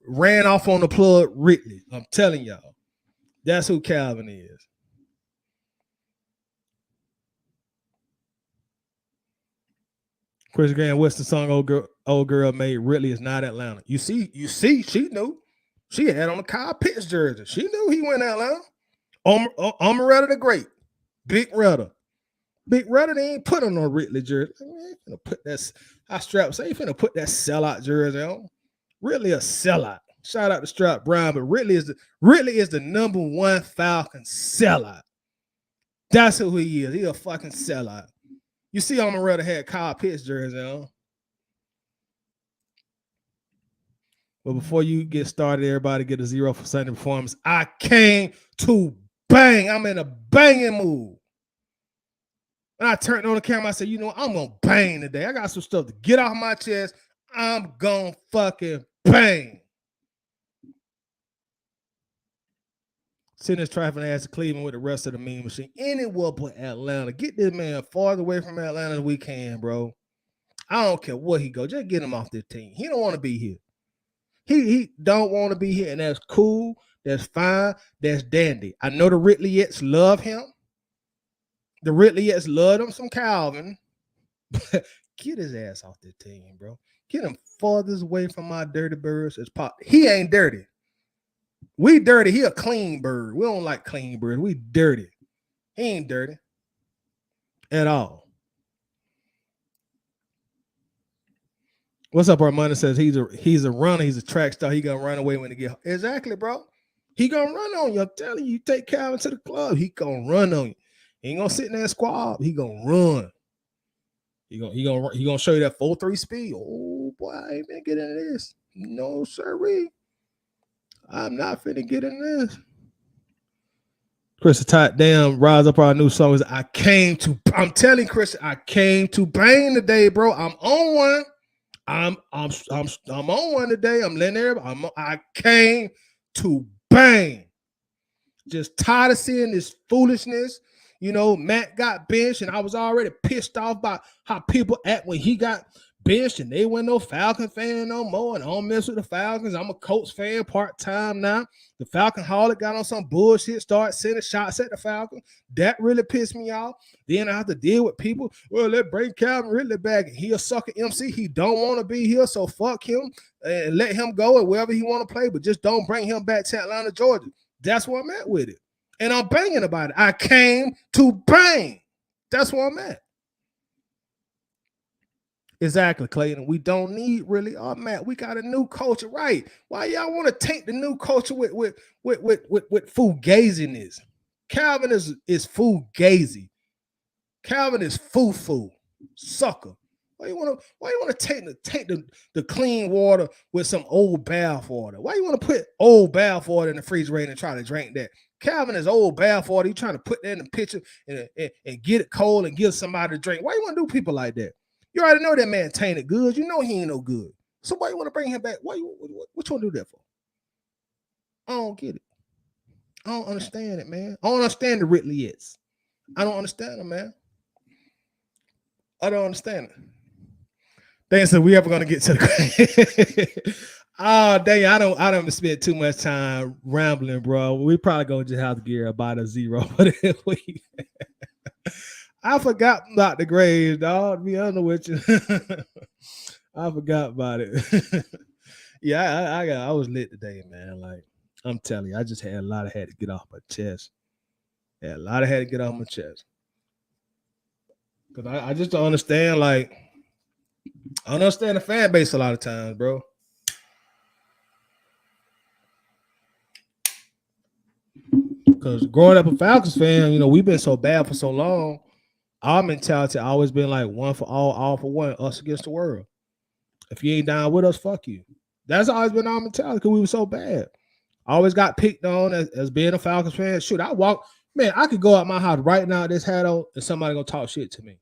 Ran off on the plug Ridley. I'm telling y'all. That's who Calvin is. Chris Graham, what's the song, old girl? old girl made Ridley is not Atlanta. You see, she knew. She had on a Kyle Pitts jersey. She knew he went Atlanta. Omeretta the Great. Big Rudder. Big Rudder, they ain't put on no Ridley jersey. Ain't finna put that. I strap say, ain't finna put that sellout jersey on. Ridley a sellout. Shout out to Strap Brown, but Ridley is the number one Falcon sellout. That's who he is. He a fucking sellout. You see, Omeretta had Kyle Pitts jersey on. But before you get started, everybody get a 0 for Sunday performance. I came to bang. I'm in a banging mood. And I turned on the camera. I said, you know, I'm going to bang today. I got some stuff to get off my chest. I'm going to fucking bang. Send this trifling ass to Cleveland with the rest of the meme machine. Anywhere but Atlanta. Get this man farther away from Atlanta as we can, bro. I don't care where he go. Just get him off this team. He don't want to be here. He don't want to be here, and that's cool. That's fine. That's dandy. I know the Ridleyettes love him. The Ridleyettes love him some Calvin. Get his ass off this team, bro. Get him farthest away from my dirty birds as pop. He ain't dirty. We dirty. He a clean bird. We don't like clean birds. We dirty. He ain't dirty at all. What's up, Armando says he's a runner. He's a track star. He gonna run away when he get home. Exactly, bro. He gonna run on you. I'm telling you, take Calvin to the club. He gonna run on you. He ain't gonna sit in that squad. He gonna run. He gonna show you that 4.3 speed. Oh boy, I ain't finna get into this. No, sirree. I'm not finna get in this. Chris, Todd, damn, rise up our new song. I'm telling Chris, I came to bang today, bro. I'm on one. I'm on one today. I'm letting everybody. I came to bang. Just tired of seeing this foolishness. You know, Matt got benched, and I was already pissed off by how people act when he got benched, and they weren't no Falcon fan no more, and I don't mess with the Falcons. I'm a Colts fan part-time now. The Falcon Holic got on some bullshit, started sending shots at the Falcons. That really pissed me off. Then I have to deal with people. Well, let's bring Calvin Ridley back. He a sucker MC. He don't want to be here, so fuck him and let him go and wherever he want to play, but just don't bring him back to Atlanta, Georgia. That's where I'm at with it. And I'm banging about it. I came to bang. That's where I'm at. Exactly, Clayton. We don't need really our Matt. We got a new culture, right? Why y'all want to take the new culture with fugaziness? Calvin is fugazi. Calvin is foo-foo, sucker. Why you want to take the clean water with some old bath water? Why you want to put old bath water in the refrigerator and try to drink that? Calvin is old bath water. You trying to put that in the pitcher and get it cold and give somebody to drink. Why you want to do people like that? You already know that man tainted goods. You know he ain't no good. So why you want to bring him back? What you want to do that for? I don't get it. I don't understand it, man. I don't understand the Ridleyettes. I don't understand them, man. I don't understand it. They said we ever gonna get to the oh dang, I don't spend too much time rambling, bro. We probably gonna just have to get about a 0 for this week. I forgot about the grades, dog. To be honest with you. I forgot about it. Yeah, I was lit today, man. Like, I'm telling you, I just had a lot to get off my chest. Yeah, a lot had to get off my chest. Because I just don't understand, like, I don't understand the fan base a lot of times, bro. Because growing up a Falcons fan, you know, we've been so bad for so long. Our mentality always been like one for all for one, us against the world. If you ain't down with us, fuck you. That's always been our mentality because we were so bad. I always got picked on as being a Falcons fan. Shoot, I could go out my house right now, this hat on, and somebody gonna talk shit to me.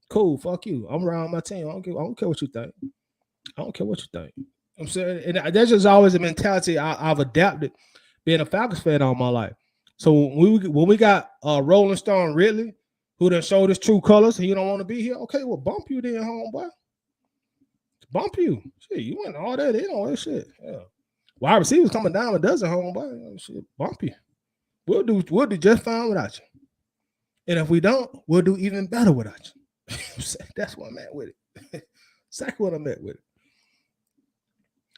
Cool, fuck you. I'm around my team. I don't care what you think. I don't care what you think. I'm saying, and that's just always a mentality I've adapted being a Falcons fan all my life. So when we got Rolling Stone Ridley, who done showed his true colors, and you don't want to be here, okay, well, bump you then, homeboy. Bump you. Shit, you went all that in all that shit. Yeah. Wide receivers coming down a dozen, homeboy. Shit, bump you. We'll do just fine without you. And if we don't, we'll do even better without you. That's what I'm at with it. Exactly what I meant with it.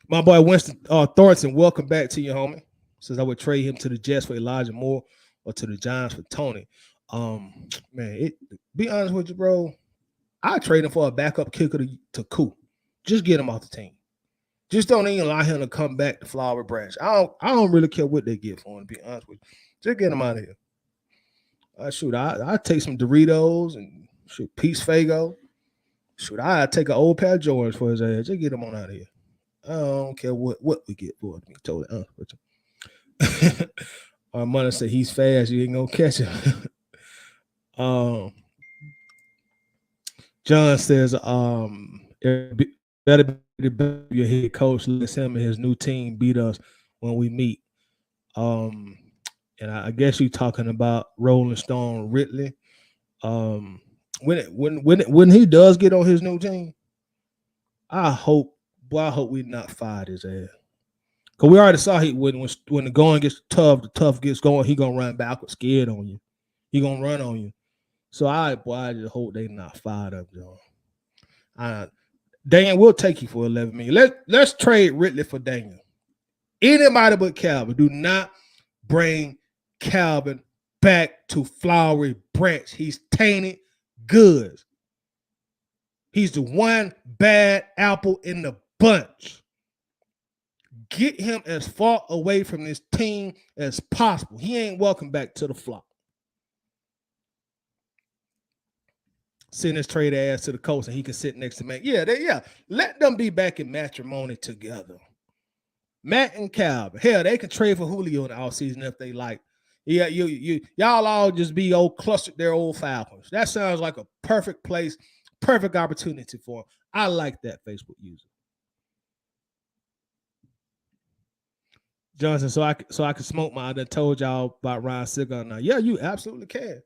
My boy Winston Thornton, welcome back to you, homie. Says I would trade him to the Jets for Elijah Moore or to the Giants for Tony. Man, be honest with you, bro. I trade him for a backup kicker to Koo. Just get him off the team. Just don't even allow him to come back to Flower Branch. I don't really care what they get for him, to be honest with you. Just get him out of here. I take some Doritos and shoot Pete's Fago. I take an old pair of Jordans for his ass. Just get him on out of here. I don't care what we get for him, to be totally honest with you. Our mother said he's fast, you ain't gonna catch him. John says, it better be your head coach lets him and his new team beat us when we meet. And I guess you're talking about Rolling Stone Ridley. When he does get on his new team, I hope we not fired his ass. Cause we already saw when the going gets tough, the tough gets going, he gonna run backwards, scared on you. He gonna run on you. So I just hope they not fired up, John. Daniel, we'll take you for 11 million. Let's trade Ridley for Daniel. Anybody but Calvin. Do not bring Calvin back to Flowery Branch. He's tainted goods. He's the one bad apple in the bunch. Get him as far away from this team as possible. He ain't welcome back to the flock. Send his trade ass to the Colts and he can sit next to Matt. Yeah. Let them be back in matrimony together. Matt and Calvin. Hell, they can trade for Julio in the offseason if they like. Yeah, y'all all just be old clustered their old Falcons. That sounds like a perfect place, perfect opportunity for them. I like that Facebook user. Johnson, so I can smoke my. I done told y'all about Ryan Cigar now. Yeah, you absolutely can.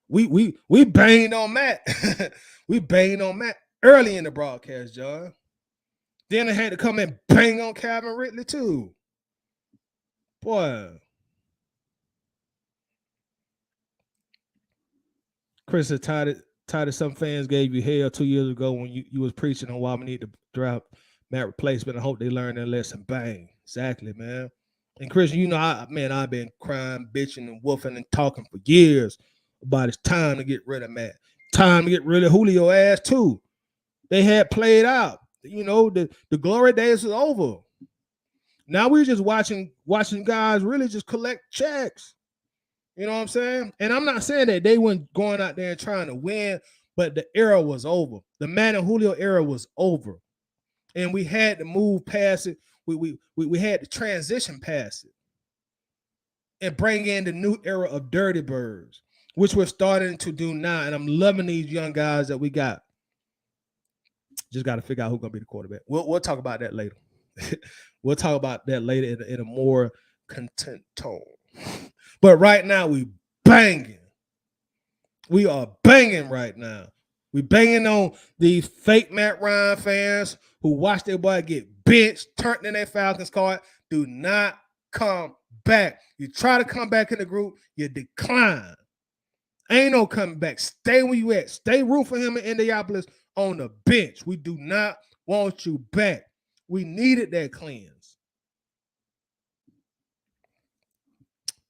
We banged on Matt. We banged on Matt early in the broadcast, John. Then I had to come and bang on Calvin Ridley too. Boy. Chris said, tired some fans gave you hell 2 years ago when you was preaching on why we need to drop Matt replacement. I hope they learn their lesson. Bang. Exactly, man. And Chris, you know, I've been crying, bitching, and woofing and talking for years about it's time to get rid of Matt. Time to get rid of Julio ass too. They had played out. You know, the glory days is over. Now we're just watching guys really just collect checks. You know what I'm saying? And I'm not saying that they weren't going out there and trying to win, but the era was over. The Matt and Julio era was over. And we had to move past it. We had to transition past it and bring in the new era of Dirty Birds, which we're starting to do now. And I'm loving these young guys that we got. Just got to figure out who's going to be the quarterback. We'll talk about that later. We'll talk about that later in a more content tone. But right now, we banging. We are banging right now. We banging on these fake Matt Ryan fans who watch their boy get benched, turned in their Falcons card. Do not come back. You try to come back in the group, you decline. Ain't no coming back. Stay where you at. Stay root for him in Indianapolis on the bench. We do not want you back. We needed that cleanse.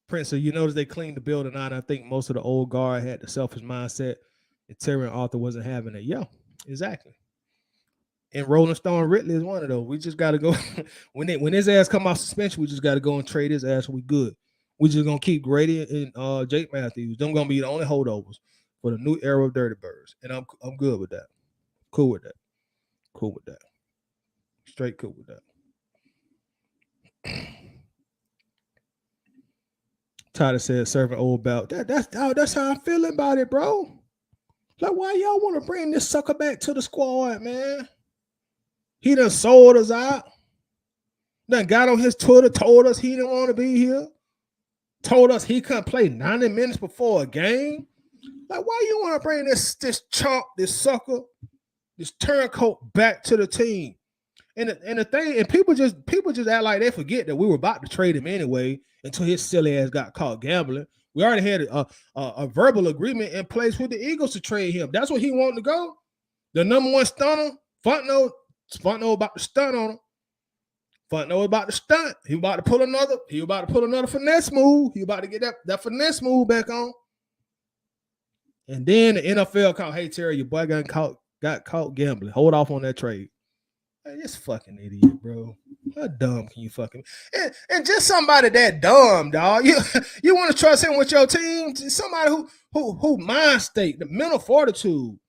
Prince, so you notice they cleaned the building out. I think most of the old guard had the selfish mindset, and Terry and Arthur wasn't having it. Yeah, exactly. And Rolling Stone Ridley is one of those. We just got to go. when his ass come off suspension, we just got to go and trade his ass. We good. We just going to keep Grady and Jake Matthews. Them going to be the only holdovers for the new era of Dirty Birds. And I'm good with that. Cool with that. Cool with that. Straight cool with that. Tyler said, serving old belt. That's how I'm feeling about it, bro. Like, why y'all want to bring this sucker back to the squad, man? He done sold us out. Done got on his Twitter, told us he didn't want to be here. Told us he couldn't play 90 minutes before a game. Like, why you want to bring this chump, this sucker, this turncoat back to the team? And the thing, and people just act like they forget that we were about to trade him anyway until his silly ass got caught gambling. We already had a verbal agreement in place with the Eagles to trade him. That's where he wanted to go. The number one stunner Fontenot about to stunt on him. Fontenot about to stunt. He about to pull another finesse move. He about to get that finesse move back on. And then the NFL called, hey Terry, your boy got caught gambling. Hold off on that trade. Hey, this fucking idiot, bro. How dumb can you fucking and just somebody that dumb, dog. You want to trust him with your team? Somebody who mind state, the mental fortitude.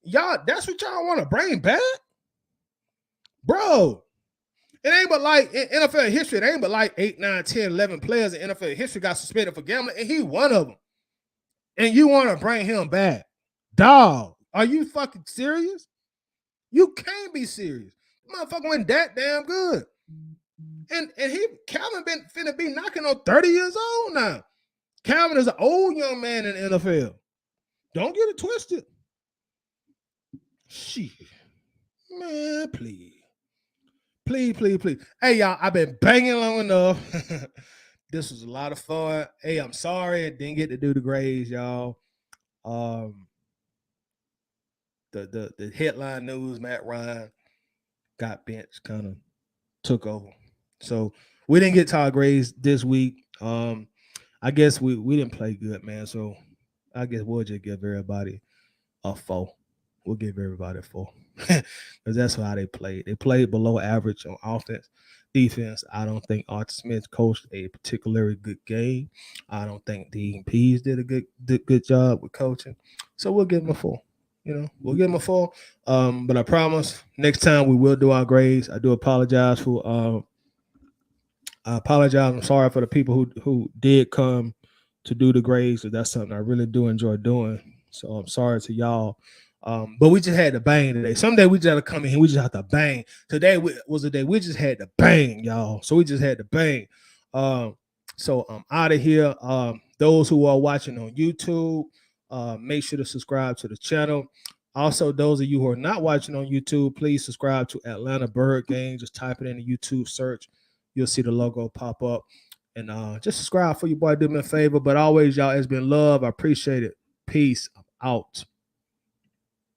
Y'all, that's what y'all want to bring back? Bro. It ain't but like in NFL history, it ain't but like 8, 9, 10, 11 players in NFL history got suspended for gambling, and he one of them. And you want to bring him back. Dog, are you fucking serious? You can't be serious. Motherfucker went that damn good. And Calvin finna be knocking on 30 years old now. Calvin is an old young man in the NFL. Don't get it twisted. Shit. Man, please. Please. Hey, y'all, I've been banging long enough. This was a lot of fun. Hey, I'm sorry I didn't get to do the grades, y'all. The headline news, Matt Ryan got benched, kind of took over. So we didn't get to our grades this week. I guess we didn't play good, man. So I guess we'll just give everybody a 4. We'll give everybody a 4. Because that's how they played. They played below average on offense. Defense, I don't think Arthur Smith coached a particularly good game. I don't think the EMPs did a good job with coaching. So we'll give them a 4. We'll give them a 4. But I promise next time we will do our grades. I do apologize for I'm sorry for the people who did come to do the grades. That's something I really do enjoy doing. So I'm sorry to y'all. But we just had to bang today. Someday we just had to come in here. We just have to bang. Today was the day we just had to bang, y'all. So we just had to bang. So I'm out of here. Those who are watching on YouTube, make sure to subscribe to the channel. Also, those of you who are not watching on YouTube, please subscribe to Atlanta Bird Game. Just type it in the YouTube search. You'll see the logo pop up. And just subscribe for your boy. Do me a favor. But always, y'all, it's been love. I appreciate it. Peace. I'm out.